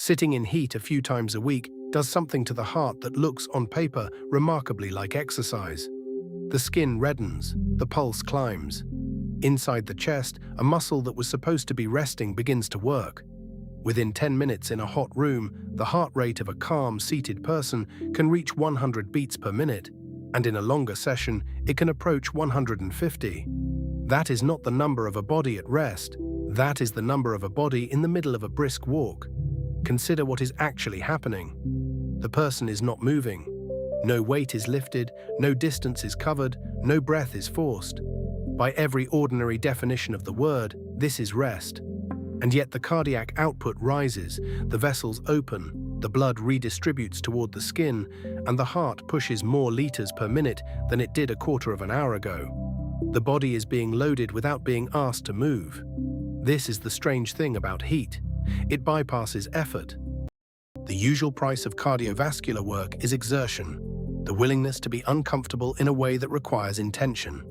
Sitting in heat a few times a week does something to the heart that looks, on paper, remarkably like exercise. The skin reddens, the pulse climbs. Inside the chest, a muscle that was supposed to be resting begins to work. Within 10 minutes in a hot room, the heart rate of a calm, seated person can reach 100 beats per minute, and in a longer session, it can approach 150. That is not the number of a body at rest. That is the number of a body in the middle of a brisk walk. Consider what is actually happening. The person is not moving. No weight is lifted, no distance is covered, no breath is forced. By every ordinary definition of the word, this is rest. And yet the cardiac output rises, the vessels open, the blood redistributes toward the skin, and the heart pushes more liters per minute than it did a quarter of an hour ago. The body is being loaded without being asked to move. This is the strange thing about heat. It bypasses effort. The usual price of cardiovascular work is exertion, the willingness to be uncomfortable in a way that requires intention.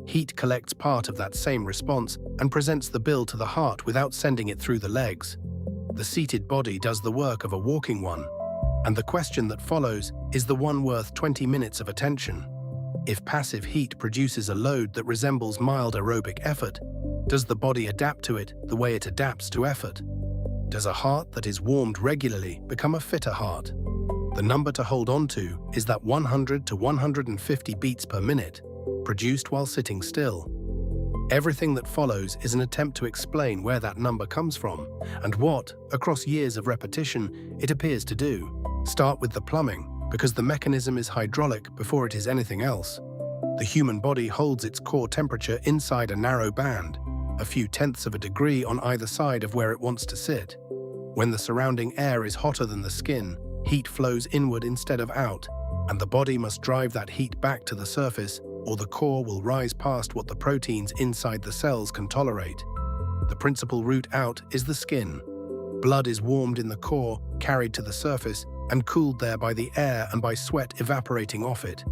Heat collects part of that same response and presents the bill to the heart without sending it through the legs. The seated body does the work of a walking one, and the question that follows is the one worth 20 minutes of attention. If passive heat produces a load that resembles mild aerobic effort, does the body adapt to it the way it adapts to effort? Does a heart that is warmed regularly become a fitter heart? The number to hold on to is that 100 to 150 beats per minute, produced while sitting still. Everything that follows is an attempt to explain where that number comes from and what, across years of repetition, it appears to do. Start with the plumbing, because the mechanism is hydraulic before it is anything else. The human body holds its core temperature inside a narrow band, a few tenths of a degree on either side of where it wants to sit. When the surrounding air is hotter than the skin, heat flows inward instead of out, and the body must drive that heat back to the surface, or the core will rise past what the proteins inside the cells can tolerate. The principal route out is the skin. Blood is warmed in the core, carried to the surface, and cooled there by the air and by sweat evaporating off it,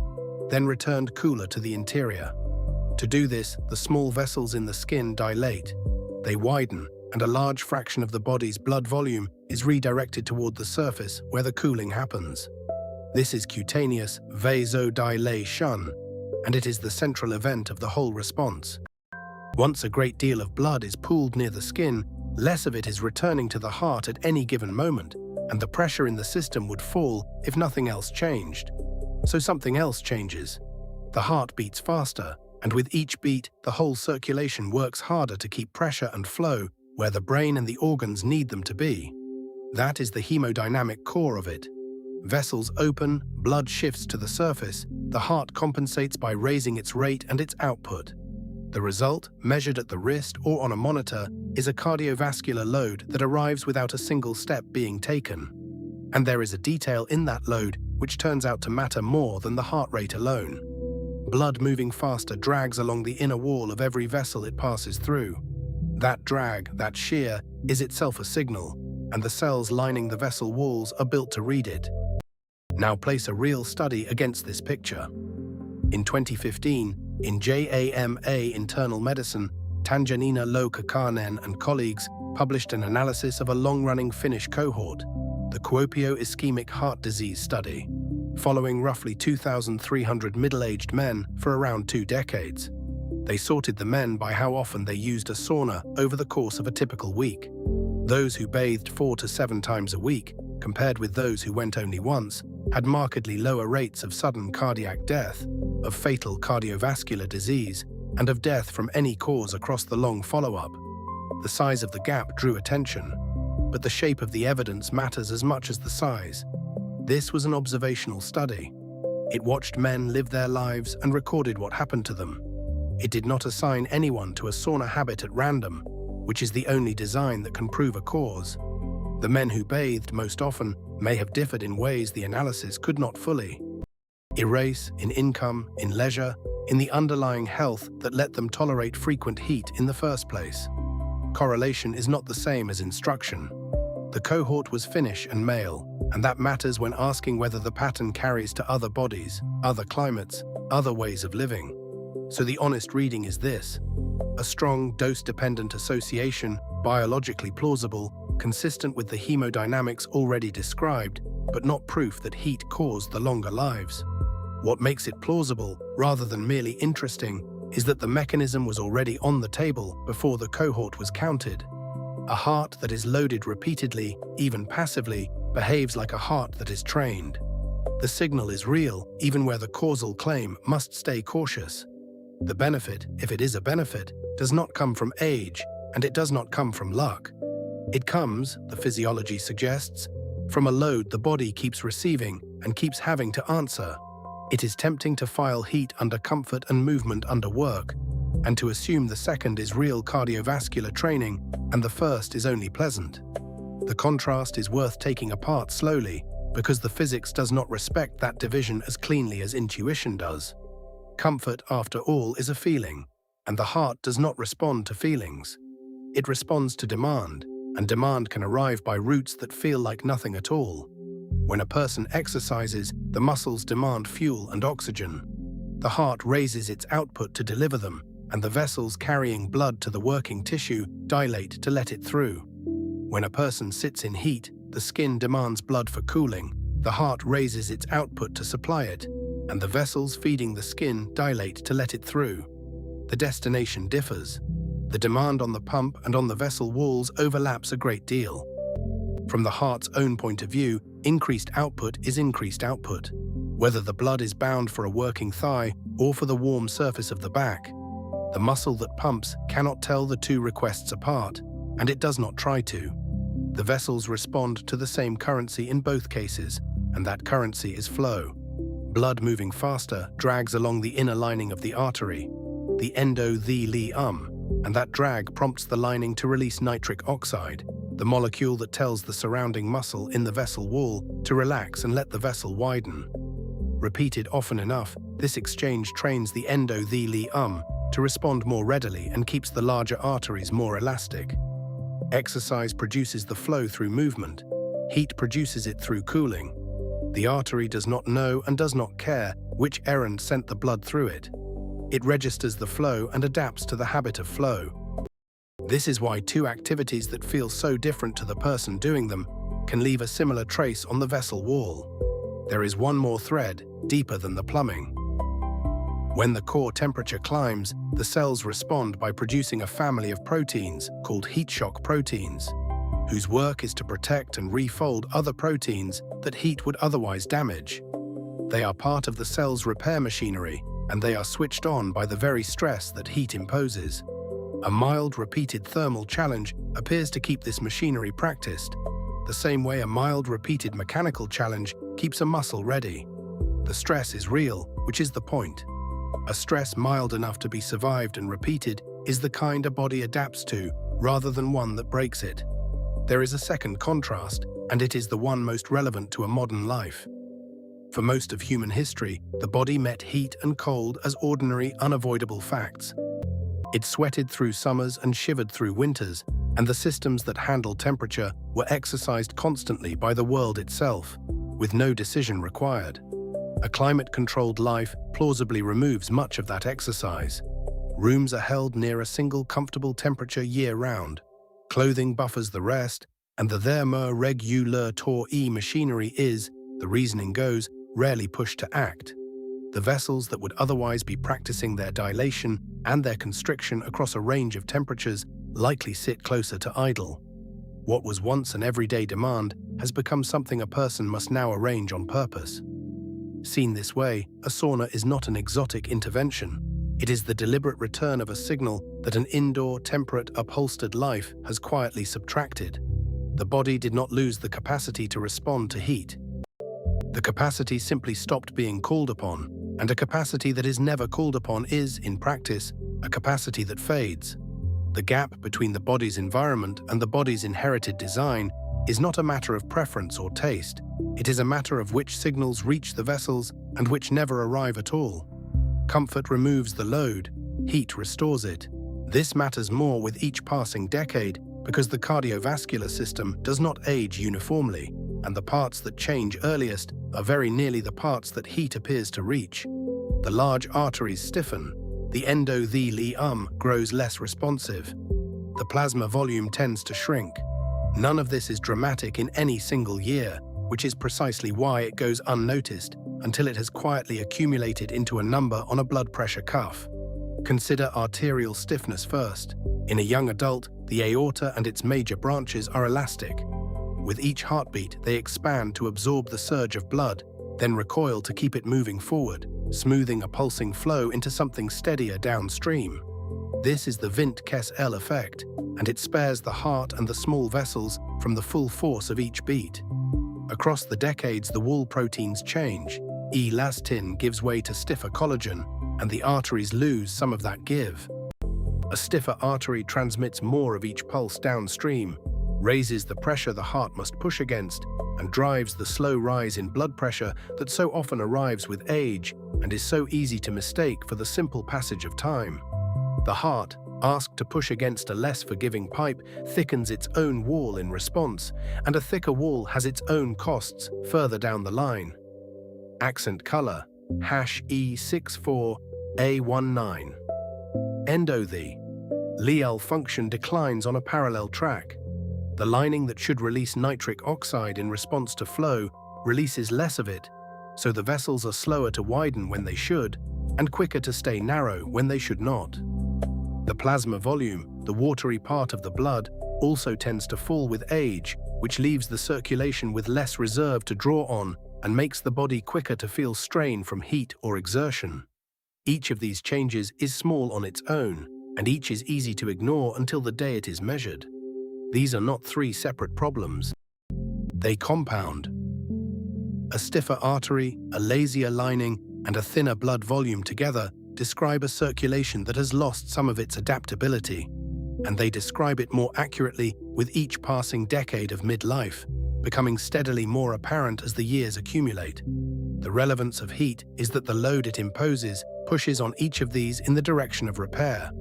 then returned cooler to the interior. To do this, the small vessels in the skin dilate. They widen, and a large fraction of the body's blood volume is redirected toward the surface where the cooling happens. This is cutaneous vasodilation, and it is the central event of the whole response. Once a great deal of blood is pooled near the skin, less of it is returning to the heart at any given moment, and the pressure in the system would fall if nothing else changed. So something else changes. The heart beats faster, and with each beat, the whole circulation works harder to keep pressure and flow where the brain and the organs need them to be. That is the hemodynamic core of it. Vessels open, blood shifts to the surface, the heart compensates by raising its rate and its output. The result, measured at the wrist or on a monitor, is a cardiovascular load that arrives without a single step being taken. And there is a detail in that load which turns out to matter more than the heart rate alone. Blood moving faster drags along the inner wall of every vessel it passes through. That drag, that shear, is itself a signal, and the cells lining the vessel walls are built to read it. Now place a real study against this picture. In 2015, in JAMA Internal Medicine, Tanjanina Laukkanen and colleagues published an analysis of a long-running Finnish cohort, the Kuopio ischemic heart disease study, following roughly 2,300 middle-aged men for around 2 decades. They sorted the men by how often they used a sauna over the course of a typical week. Those who bathed 4 to 7 times a week, compared with those who went only once, had markedly lower rates of sudden cardiac death, of fatal cardiovascular disease, and of death from any cause across the long follow-up. The size of the gap drew attention, but the shape of the evidence matters as much as the size. This was an observational study. It watched men live their lives and recorded what happened to them. It did not assign anyone to a sauna habit at random, which is the only design that can prove a cause. The men who bathed most often may have differed in ways the analysis could not fully erase, in income, in leisure, in the underlying health that let them tolerate frequent heat in the first place. Correlation is not the same as instruction. The cohort was Finnish and male, and that matters when asking whether the pattern carries to other bodies, other climates, other ways of living. So the honest reading is this: a strong dose-dependent association, biologically plausible, consistent with the hemodynamics already described, but not proof that heat caused the longer lives. What makes it plausible, rather than merely interesting, is that the mechanism was already on the table before the cohort was counted. A heart that is loaded repeatedly, even passively, behaves like a heart that is trained. The signal is real, even where the causal claim must stay cautious. The benefit, if it is a benefit, does not come from age, and it does not come from luck. It comes, the physiology suggests, from a load the body keeps receiving and keeps having to answer. It is tempting to file heat under comfort and movement under work, and to assume the second is real cardiovascular training and the first is only pleasant. The contrast is worth taking apart slowly, because the physics does not respect that division as cleanly as intuition does. Comfort, after all, is a feeling, and the heart does not respond to feelings. It responds to demand, and demand can arrive by routes that feel like nothing at all. When a person exercises, the muscles demand fuel and oxygen. The heart raises its output to deliver them, and the vessels carrying blood to the working tissue dilate to let it through. When a person sits in heat, the skin demands blood for cooling, the heart raises its output to supply it, and the vessels feeding the skin dilate to let it through. The destination differs. The demand on the pump and on the vessel walls overlaps a great deal. From the heart's own point of view, increased output is increased output, whether the blood is bound for a working thigh or for the warm surface of the back. The muscle that pumps cannot tell the two requests apart, and it does not try to. The vessels respond to the same currency in both cases, and that currency is flow. Blood moving faster drags along the inner lining of the artery, the endothelium, and that drag prompts the lining to release nitric oxide, the molecule that tells the surrounding muscle in the vessel wall to relax and let the vessel widen. Repeated often enough, this exchange trains the endothelium to respond more readily and keeps the larger arteries more elastic. Exercise produces the flow through movement. Heat produces it through cooling. The artery does not know and does not care which errand sent the blood through it. It registers the flow and adapts to the habit of flow. This is why two activities that feel so different to the person doing them can leave a similar trace on the vessel wall. There is one more thread, deeper than the plumbing. When the core temperature climbs, the cells respond by producing a family of proteins called heat shock proteins, whose work is to protect and refold other proteins that heat would otherwise damage. They are part of the cell's repair machinery, and they are switched on by the very stress that heat imposes. A mild, repeated thermal challenge appears to keep this machinery practiced, the same way a mild, repeated mechanical challenge keeps a muscle ready. The stress is real, which is the point. A stress mild enough to be survived and repeated is the kind a body adapts to, rather than one that breaks it. There is a second contrast, and it is the one most relevant to a modern life. For most of human history, the body met heat and cold as ordinary, unavoidable facts. It sweated through summers and shivered through winters, and the systems that handle temperature were exercised constantly by the world itself, with no decision required. A climate-controlled life plausibly removes much of that exercise. Rooms are held near a single comfortable temperature year-round. Clothing buffers the rest, and the there me regular tour-e machinery is, the reasoning goes, rarely pushed to act. The vessels that would otherwise be practicing their dilation and their constriction across a range of temperatures likely sit closer to idle. What was once an everyday demand has become something a person must now arrange on purpose. Seen this way, a sauna is not an exotic intervention. It is the deliberate return of a signal that an indoor, temperate, upholstered life has quietly subtracted. The body did not lose the capacity to respond to heat. The capacity simply stopped being called upon, and a capacity that is never called upon is, in practice, a capacity that fades. The gap between the body's environment and the body's inherited design is not a matter of preference or taste. It is a matter of which signals reach the vessels and which never arrive at all. Comfort removes the load, heat restores it. This matters more with each passing decade because the cardiovascular system does not age uniformly, and the parts that change earliest are very nearly the parts that heat appears to reach. The large arteries stiffen, the endothelium grows less responsive, the plasma volume tends to shrink. None of this is dramatic in any single year, which is precisely why it goes unnoticed until it has quietly accumulated into a number on a blood pressure cuff. Consider arterial stiffness first. In a young adult, the aorta and its major branches are elastic. With each heartbeat, they expand to absorb the surge of blood, then recoil to keep it moving forward, smoothing a pulsing flow into something steadier downstream. This is the Wind-Kessel effect, and it spares the heart and the small vessels from the full force of each beat. Across the decades, the wall proteins change. Elastin gives way to stiffer collagen, and the arteries lose some of that give. A stiffer artery transmits more of each pulse downstream, raises the pressure the heart must push against, and drives the slow rise in blood pressure that so often arrives with age and is so easy to mistake for the simple passage of time. The heart, asked to push against a less forgiving pipe, thickens its own wall in response, and a thicker wall has its own costs further down the line. Accent color, #E64A19. The Liel function declines on a parallel track. The lining that should release nitric oxide in response to flow releases less of it, so the vessels are slower to widen when they should, and quicker to stay narrow when they should not. The plasma volume, the watery part of the blood, also tends to fall with age, which leaves the circulation with less reserve to draw on and makes the body quicker to feel strain from heat or exertion. Each of these changes is small on its own, and each is easy to ignore until the day it is measured. These are not three separate problems. They compound. A stiffer artery, a lazier lining, and a thinner blood volume together describe a circulation that has lost some of its adaptability, and they describe it more accurately with each passing decade of midlife, becoming steadily more apparent as the years accumulate. The relevance of heat is that the load it imposes pushes on each of these in the direction of repair.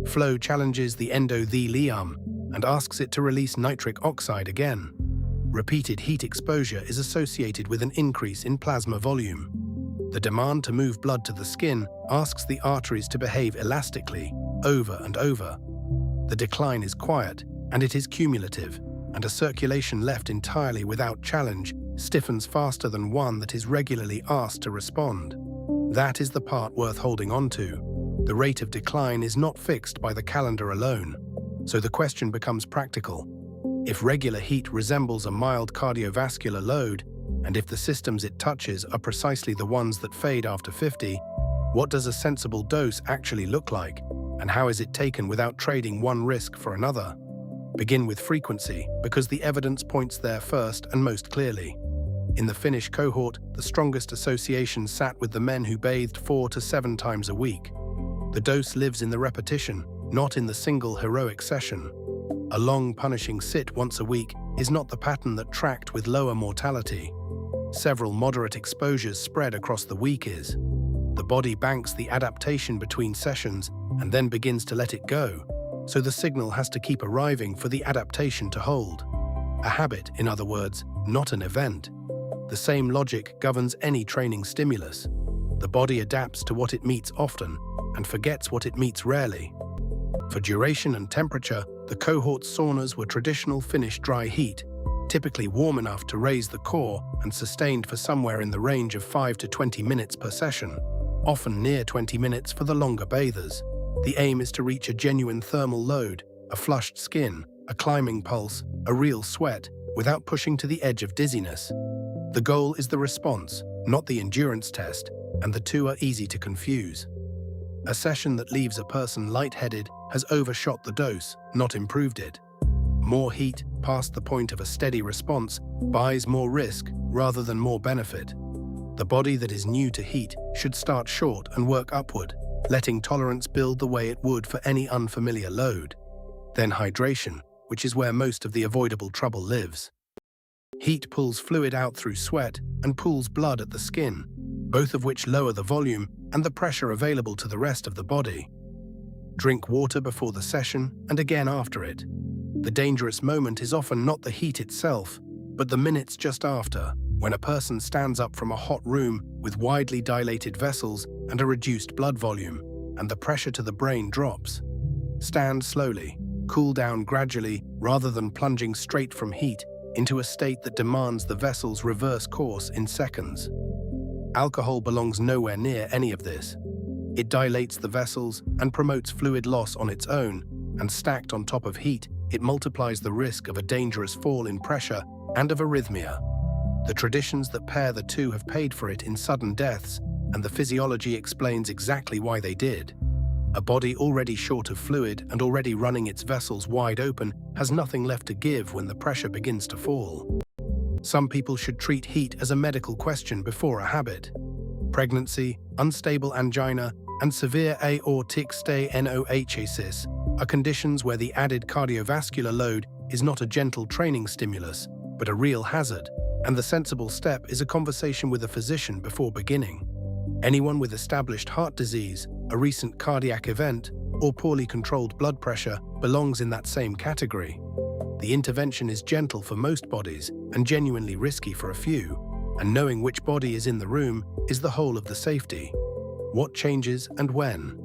Flow challenges the endothelium and asks it to release nitric oxide again. Repeated heat exposure is associated with an increase in plasma volume. The demand to move blood to the skin asks the arteries to behave elastically, over and over. The decline is quiet, and it is cumulative, and a circulation left entirely without challenge stiffens faster than one that is regularly asked to respond. That is the part worth holding on to. The rate of decline is not fixed by the calendar alone, so the question becomes practical. If regular heat resembles a mild cardiovascular load, and if the systems it touches are precisely the ones that fade after 50, what does a sensible dose actually look like, and how is it taken without trading one risk for another? Begin with frequency, because the evidence points there first and most clearly. In the Finnish cohort, the strongest association sat with the men who bathed 4 to 7 times a week. The dose lives in the repetition, not in the single heroic session. A long, punishing sit once a week is not the pattern that tracked with lower mortality. Several moderate exposures spread across the week is. The body banks the adaptation between sessions and then begins to let it go, so the signal has to keep arriving for the adaptation to hold. A habit, in other words, not an event. The same logic governs any training stimulus. The body adapts to what it meets often and forgets what it meets rarely. For duration and temperature, the cohort saunas were traditional Finnish dry heat, typically warm enough to raise the core and sustained for somewhere in the range of 5 to 20 minutes per session, often near 20 minutes for the longer bathers. The aim is to reach a genuine thermal load, a flushed skin, a climbing pulse, a real sweat, without pushing to the edge of dizziness. The goal is the response, not the endurance test, and the two are easy to confuse. A session that leaves a person lightheaded has overshot the dose, not improved it. More heat, past the point of a steady response, buys more risk rather than more benefit. The body that is new to heat should start short and work upward, letting tolerance build the way it would for any unfamiliar load. Then hydration, which is where most of the avoidable trouble lives. Heat pulls fluid out through sweat and pools blood at the skin, both of which lower the volume and the pressure available to the rest of the body. Drink water before the session and again after it. The dangerous moment is often not the heat itself, but the minutes just after, when a person stands up from a hot room with widely dilated vessels and a reduced blood volume, and the pressure to the brain drops. Stand slowly, cool down gradually rather than plunging straight from heat into a state that demands the vessel's reverse course in seconds. Alcohol belongs nowhere near any of this. It dilates the vessels and promotes fluid loss on its own, and stacked on top of heat, it multiplies the risk of a dangerous fall in pressure and of arrhythmia. The traditions that pair the two have paid for it in sudden deaths, and the physiology explains exactly why they did. A body already short of fluid and already running its vessels wide open has nothing left to give when the pressure begins to fall. Some people should treat heat as a medical question before a habit. Pregnancy, unstable angina, and severe aortic stenosis are conditions where the added cardiovascular load is not a gentle training stimulus, but a real hazard, and the sensible step is a conversation with a physician before beginning. Anyone with established heart disease, a recent cardiac event, or poorly controlled blood pressure belongs in that same category. The intervention is gentle for most bodies and genuinely risky for a few, and knowing which body is in the room is the whole of the safety. What changes and when?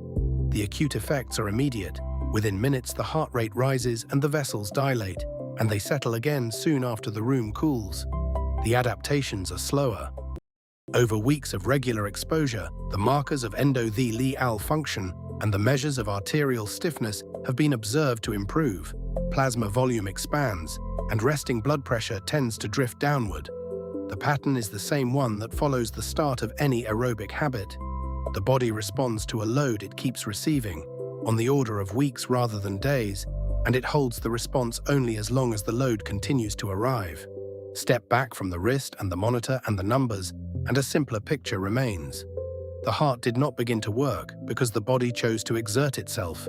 The acute effects are immediate. Within minutes, the heart rate rises and the vessels dilate, and they settle again soon after the room cools. The adaptations are slower. Over weeks of regular exposure, the markers of endothelial function and the measures of arterial stiffness have been observed to improve. Plasma volume expands, and resting blood pressure tends to drift downward. The pattern is the same one that follows the start of any aerobic habit. The body responds to a load it keeps receiving, on the order of weeks rather than days, and it holds the response only as long as the load continues to arrive. Step back from the wrist and the monitor and the numbers, and a simpler picture remains. The heart did not begin to work because the body chose to exert itself.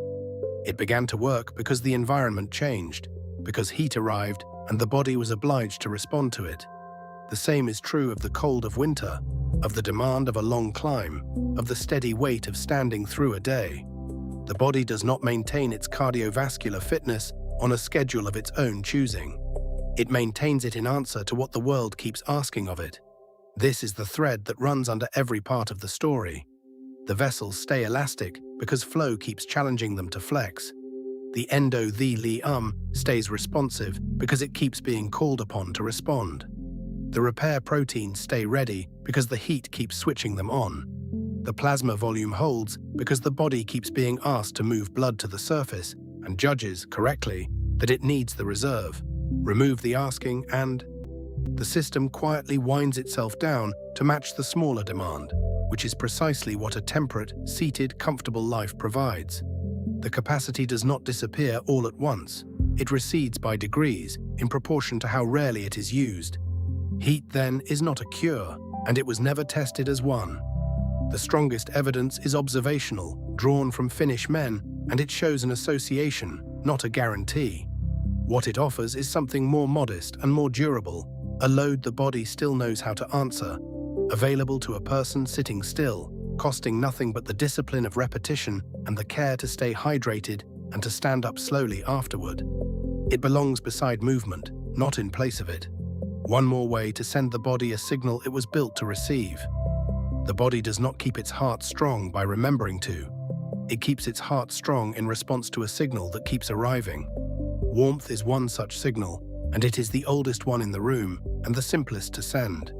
It began to work because the environment changed, because heat arrived and the body was obliged to respond to it. The same is true of the cold of winter, of the demand of a long climb, of the steady weight of standing through a day. The body does not maintain its cardiovascular fitness on a schedule of its own choosing. It maintains it in answer to what the world keeps asking of it. This is the thread that runs under every part of the story. The vessels stay elastic because flow keeps challenging them to flex. The endothelium stays responsive because it keeps being called upon to respond. The repair proteins stay ready because the heat keeps switching them on. The plasma volume holds because the body keeps being asked to move blood to the surface and judges, correctly, that it needs the reserve. Remove the asking and the system quietly winds itself down to match the smaller demand, which is precisely what a temperate, seated, comfortable life provides. The capacity does not disappear all at once. It recedes by degrees in proportion to how rarely it is used. Heat, then, is not a cure, and it was never tested as one. The strongest evidence is observational, drawn from Finnish men, and it shows an association, not a guarantee. What it offers is something more modest and more durable, a load the body still knows how to answer, available to a person sitting still, costing nothing but the discipline of repetition and the care to stay hydrated and to stand up slowly afterward. It belongs beside movement, not in place of it. One more way to send the body a signal it was built to receive. The body does not keep its heart strong by remembering to. It keeps its heart strong in response to a signal that keeps arriving. Warmth is one such signal, and it is the oldest one in the room and the simplest to send.